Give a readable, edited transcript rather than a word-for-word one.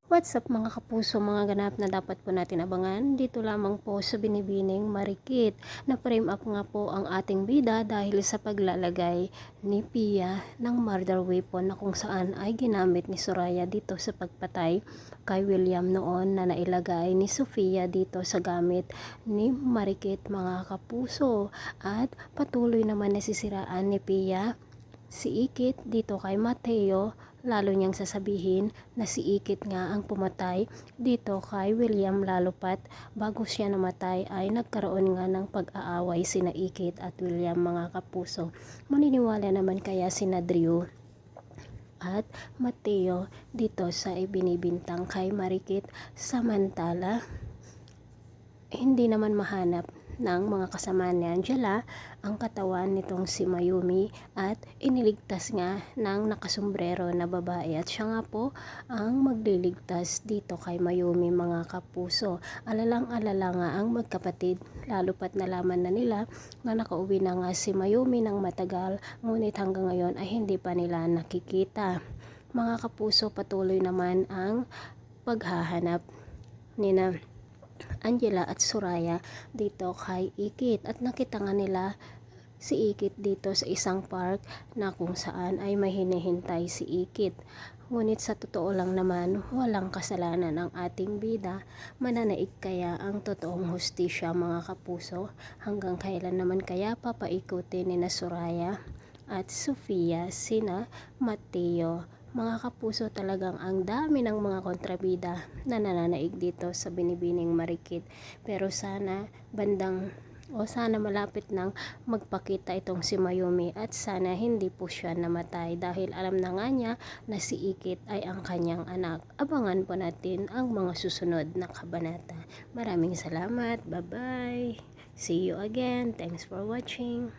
What's up mga kapuso, mga ganap na dapat po natin abangan dito lamang po sa Binibining Marikit. Na-frame up nga po ang ating bida dahil sa paglalagay ni Pia ng murder weapon na kung saan ay ginamit ni Soraya dito sa pagpatay kay William noon na nailagay ni Sofia dito sa gamit ni Marikit mga kapuso. At patuloy naman nasisiraan ni Pia si Ikit dito kay Mateo, lalo niyang sasabihin na si Ikit nga ang pumatay dito kay William, lalo pat bago siya namatay ay nagkaroon nga ng pag-aaway sina Ikit at William mga kapuso. Maniniwala naman kaya sina Drew at Mateo dito sa ibinibintang kay Marikit, samantala hindi naman mahanap ng mga kasama ni Angela ang katawan nitong si Mayumi at iniligtas nga ng nakasombrero na babae, at siya nga po ang magliligtas dito kay Mayumi mga kapuso. Alalang-alala nga ang magkapatid, lalo pat nalaman na nila na nakauwi na nga si Mayumi ng matagal, ngunit hanggang ngayon ay hindi pa nila nakikita. Mga kapuso, patuloy naman ang paghahanap nina Angela at Soraya dito kay Ikit, at nakita nga nila si Ikit dito sa isang park na kung saan ay may hinihintay si Ikit. Ngunit sa totoo lang naman, walang kasalanan ang ating bida. Mananaig kaya ang totoong hustisya mga kapuso? Hanggang kailan naman kaya papaikutin ni na Soraya at Sofia sina Mateo? Mga kapuso, talagang ang dami ng mga kontrabida na nananaig dito sa Binibining Marikit. Pero sana sana malapit nang magpakita itong si Mayumi, at sana hindi po siya namatay dahil alam na nga niya na si Ikit ay ang kanyang anak. Abangan po natin ang mga susunod na kabanata. Maraming salamat. Bye bye. See you again. Thanks for watching.